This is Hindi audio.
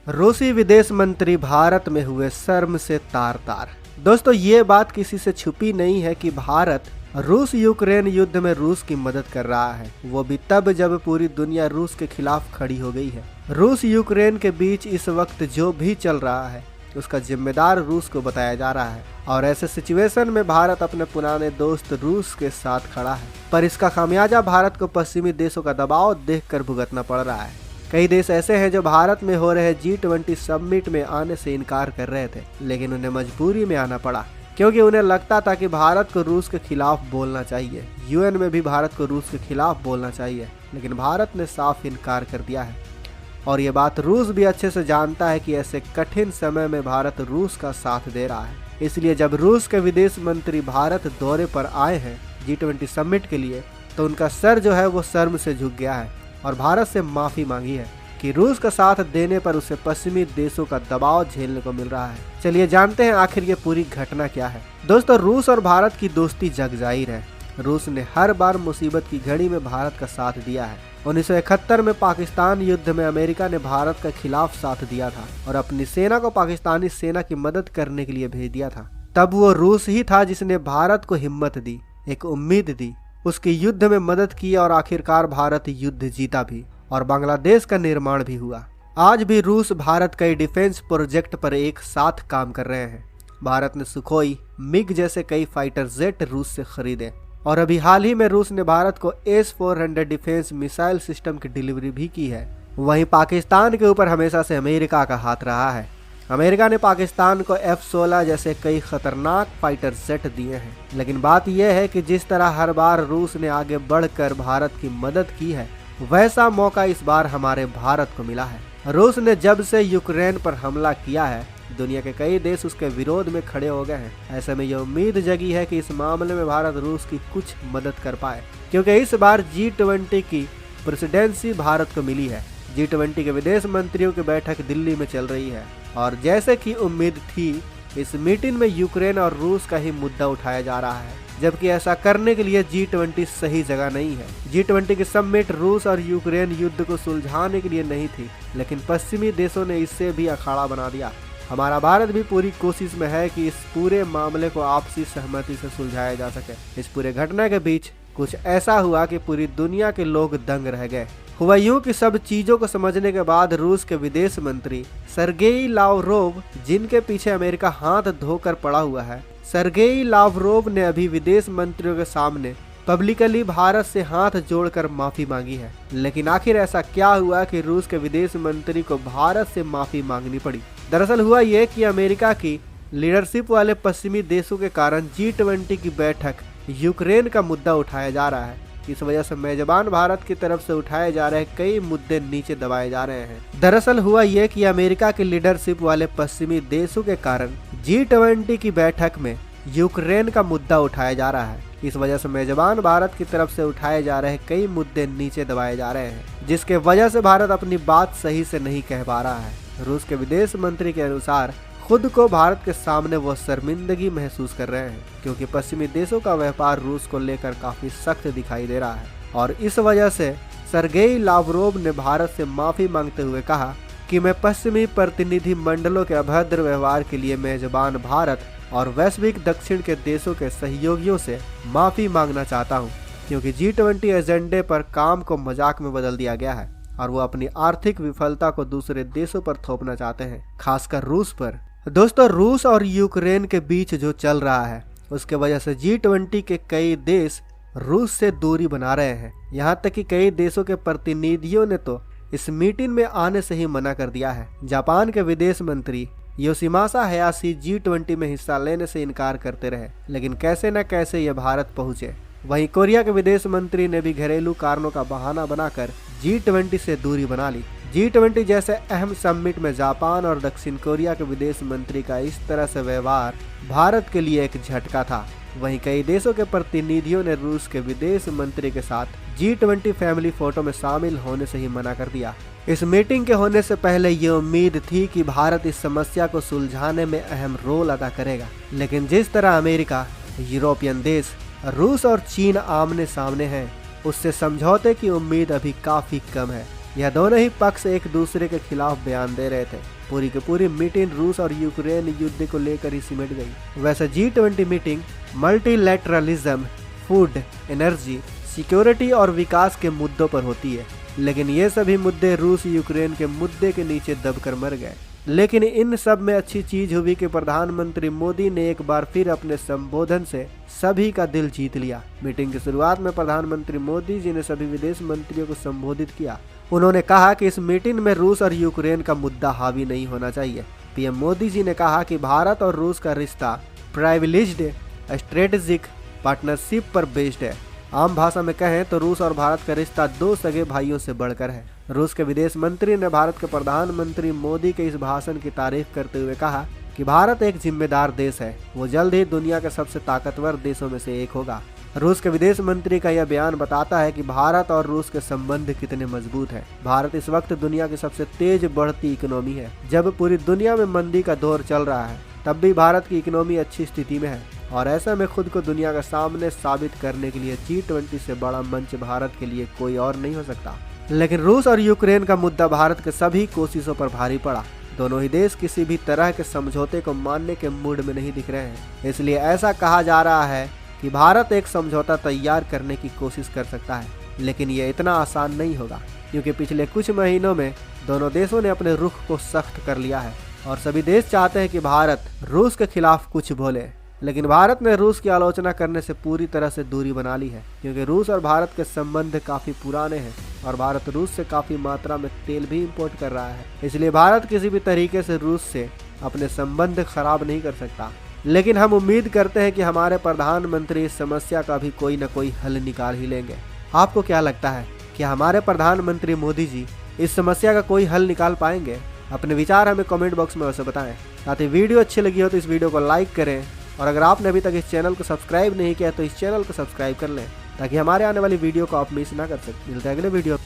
रूसी विदेश मंत्री भारत में हुए शर्म से तार तार। दोस्तों, ये बात किसी से छुपी नहीं है कि भारत रूस यूक्रेन युद्ध में रूस की मदद कर रहा है, वो भी तब जब पूरी दुनिया रूस के खिलाफ खड़ी हो गई है। रूस यूक्रेन के बीच इस वक्त जो भी चल रहा है उसका जिम्मेदार रूस को बताया जा रहा है, और ऐसे सिचुएशन में भारत अपने पुराने दोस्त रूस के साथ खड़ा है। पर इसका खामियाजा भारत को पश्चिमी देशों का दबाव देखकर भुगतना पड़ रहा है। कई देश ऐसे हैं जो भारत में हो रहे G20 समिट में आने से इनकार कर रहे थे, लेकिन उन्हें मजबूरी में आना पड़ा क्योंकि उन्हें लगता था कि भारत को रूस के खिलाफ बोलना चाहिए। UN में भी भारत को रूस के खिलाफ बोलना चाहिए, लेकिन भारत ने साफ इनकार कर दिया है। और ये बात रूस भी अच्छे से जानता है कि ऐसे कठिन समय में भारत रूस का साथ दे रहा है। इसलिए जब रूस के विदेश मंत्री भारत दौरे पर आए हैं G20 समिट के लिए, तो उनका सर जो है वो शर्म से झुक गया है और भारत से माफी मांगी है कि रूस का साथ देने पर उसे पश्चिमी देशों का दबाव झेलने को मिल रहा है। चलिए जानते हैं आखिर ये पूरी घटना क्या है। दोस्तों, रूस और भारत की दोस्ती जग जाहिर है। रूस ने हर बार मुसीबत की घड़ी में भारत का साथ दिया है। 1971 में पाकिस्तान युद्ध में अमेरिका ने भारत के खिलाफ साथ दिया था और अपनी सेना को पाकिस्तानी सेना की मदद करने के लिए भेज दिया था। तब वो रूस ही था जिसने भारत को हिम्मत दी, एक उम्मीद दी, उसके युद्ध में मदद की और आखिरकार भारत युद्ध जीता भी और बांग्लादेश का निर्माण भी हुआ। आज भी रूस भारत कई डिफेंस प्रोजेक्ट पर एक साथ काम कर रहे हैं। भारत ने सुखोई, मिग जैसे कई फाइटर जेट रूस से खरीदे और अभी हाल ही में रूस ने भारत को S-400 डिफेंस मिसाइल सिस्टम की डिलीवरी भी की है। वहीं पाकिस्तान के ऊपर हमेशा से अमेरिका का हाथ रहा है। अमेरिका ने पाकिस्तान को F-16 जैसे कई खतरनाक फाइटर जेट दिए हैं, लेकिन बात यह है कि जिस तरह हर बार रूस ने आगे बढ़कर भारत की मदद की है, वैसा मौका इस बार हमारे भारत को मिला है। रूस ने जब से यूक्रेन पर हमला किया है, दुनिया के कई देश उसके विरोध में खड़े हो गए हैं। ऐसे में यह उम्मीद जगी है कि इस मामले में भारत रूस की कुछ मदद कर पाए, क्योंकि इस बार G20 की प्रेसिडेंसी भारत को मिली है। G20 के विदेश मंत्रियों की बैठक दिल्ली में चल रही है और जैसे कि उम्मीद थी, इस मीटिंग में यूक्रेन और रूस का ही मुद्दा उठाया जा रहा है, जबकि ऐसा करने के लिए G20 सही जगह नहीं है। G20 की समिट रूस और यूक्रेन युद्ध को सुलझाने के लिए नहीं थी, लेकिन पश्चिमी देशों ने इससे भी अखाड़ा बना दिया। हमारा भारत भी पूरी कोशिश में है कि इस पूरे मामले को आपसी सहमति से सुलझाया जा सके। इस पूरे घटना के बीच कुछ ऐसा हुआ कि पूरी दुनिया के लोग दंग रह गए। हुआ यूं कि सब चीजों को समझने के बाद रूस के विदेश मंत्री सर्गेई लावरोव, जिनके पीछे अमेरिका हाथ धोकर पड़ा हुआ है, सर्गेई लावरोव ने अभी विदेश मंत्रियों के सामने पब्लिकली भारत से हाथ जोड़कर माफी मांगी है। लेकिन आखिर ऐसा क्या हुआ कि रूस के विदेश मंत्री को भारत से माफी मांगनी पड़ी? दरअसल हुआ ये कि अमेरिका की लीडरशिप वाले पश्चिमी देशों के कारण G20 की बैठक यूक्रेन का मुद्दा उठाया जा रहा है। इस वजह से मेजबान भारत की तरफ से उठाए जा रहे कई मुद्दे नीचे दबाए जा रहे हैं। दरअसल हुआ ये कि अमेरिका की लीडरशिप वाले पश्चिमी देशों के कारण G20 की बैठक में यूक्रेन का मुद्दा उठाया जा रहा है। इस वजह से मेजबान भारत की तरफ से उठाए जा रहे कई मुद्दे नीचे दबाए जा रहे हैं, जिसके वजह से भारत अपनी बात सही से नहीं कह पा रहा है। रूस के विदेश मंत्री के अनुसार खुद को भारत के सामने वो शर्मिंदगी महसूस कर रहे हैं, क्योंकि पश्चिमी देशों का व्यापार रूस को लेकर काफी सख्त दिखाई दे रहा है। और इस वजह से सर्गेई लावरोव ने भारत से माफी मांगते हुए कहा कि मैं पश्चिमी प्रतिनिधि मंडलों के अभद्र व्यवहार के लिए मेजबान भारत और वैश्विक दक्षिण के देशों के सहयोगियों से माफी मांगना चाहता हूं, क्योंकि G20 एजेंडे पर काम को मजाक में बदल दिया गया है और वो अपनी आर्थिक विफलता को दूसरे देशों पर थोपना चाहते हैं, खासकर रूस पर। दोस्तों, रूस और यूक्रेन के बीच जो चल रहा है उसके वजह से G20 के कई देश रूस से दूरी बना रहे हैं। यहाँ तक कि कई देशों के प्रतिनिधियों ने तो इस मीटिंग में आने से ही मना कर दिया है। जापान के विदेश मंत्री योशिमासा हयाशी G20 में हिस्सा लेने से इनकार करते रहे, लेकिन कैसे न कैसे ये भारत पहुंचे। वहीं कोरिया के विदेश मंत्री ने भी घरेलू कारणों का बहाना बनाकर G20 से दूरी बना ली। G20 जैसे अहम समिट में जापान और दक्षिण कोरिया के विदेश मंत्री का इस तरह से व्यवहार भारत के लिए एक झटका था। वहीं कई देशों के प्रतिनिधियों ने रूस के विदेश मंत्री के साथ G20 फैमिली फोटो में शामिल होने से ही मना कर दिया। इस मीटिंग के होने से पहले ये उम्मीद थी कि भारत इस समस्या को सुलझाने में अहम रोल अदा करेगा, लेकिन जिस तरह अमेरिका, यूरोपियन देश, रूस और चीन आमने सामने हैं, उससे समझौते की उम्मीद अभी काफी कम है। यह दोनों ही पक्ष एक दूसरे के खिलाफ बयान दे रहे थे। पूरी की पूरी मीटिंग रूस और यूक्रेन युद्ध को लेकर ही सिमट गई। वैसे G20 meeting multilateralism, food, energy, security और विकास के मुद्दों पर होती है, लेकिन ये सभी मुद्दे रूस यूक्रेन के मुद्दे के नीचे दबकर मर गए। लेकिन इन सब में अच्छी चीज हुई कि प्रधानमंत्री मोदी ने एक बार फिर अपने संबोधन से सभी का दिल जीत लिया। मीटिंग की शुरुआत में प्रधानमंत्री मोदी जी ने सभी विदेश मंत्रियों को संबोधित किया। उन्होंने कहा कि इस मीटिंग में रूस और यूक्रेन का मुद्दा हावी नहीं होना चाहिए। पीएम मोदी जी ने कहा कि भारत और रूस का रिश्ता प्राइविलेज्ड स्ट्रेटेजिक पार्टनरशिप पर बेस्ड है। आम भाषा में कहें तो रूस और भारत का रिश्ता दो सगे भाइयों से बढ़कर है। रूस के विदेश मंत्री ने भारत के प्रधानमंत्री मोदी के इस भाषण की तारीफ करते हुए कहा कि भारत एक जिम्मेदार देश है, वो जल्द ही दुनिया के सबसे ताकतवर देशों में से एक होगा। रूस के विदेश मंत्री का यह बयान बताता है कि भारत और रूस के संबंध कितने मजबूत हैं। भारत इस वक्त दुनिया की सबसे तेज बढ़ती इकोनॉमी है। जब पूरी दुनिया में मंदी का दौर चल रहा है, तब भी भारत की इकोनॉमी अच्छी स्थिति में है और ऐसे में खुद को दुनिया के सामने साबित करने के लिए G20 से बड़ा मंच भारत के लिए कोई और नहीं हो सकता। लेकिन रूस और यूक्रेन का मुद्दा भारत के सभी कोशिशों पर भारी पड़ा। दोनों ही देश किसी भी तरह के समझौते को मानने के मूड में नहीं दिख रहे हैं। इसलिए ऐसा कहा जा रहा है कि भारत एक समझौता तैयार करने की कोशिश कर सकता है, लेकिन ये इतना आसान नहीं होगा, क्योंकि पिछले कुछ महीनों में दोनों देशों ने अपने रुख को सख्त कर लिया है और सभी देश चाहते हैं कि भारत रूस के खिलाफ कुछ बोले। लेकिन भारत ने रूस की आलोचना करने से पूरी तरह से दूरी बना ली है, क्योंकि रूस और भारत के संबंध काफी पुराने हैं और भारत रूस से काफी मात्रा में तेल भी इंपोर्ट कर रहा है। इसलिए भारत किसी भी तरीके से रूस से अपने संबंध खराब नहीं कर सकता। लेकिन हम उम्मीद करते हैं कि हमारे प्रधानमंत्री इस समस्या का भी कोई न कोई हल निकाल ही लेंगे। आपको क्या लगता है कि हमारे प्रधानमंत्री मोदी जी इस समस्या का कोई हल निकाल पाएंगे? अपने विचार हमें कमेंट बॉक्स में अवश्य बताएं। साथ ही वीडियो अच्छी लगी हो तो इस वीडियो को लाइक करें और अगर आपने अभी तक इस चैनल को सब्सक्राइब नहीं किया तो इस चैनल को सब्सक्राइब कर लें, ताकि हमारे आने वाली वीडियो को आप मिस ना कर सकें। मिलते हैं अगले वीडियो।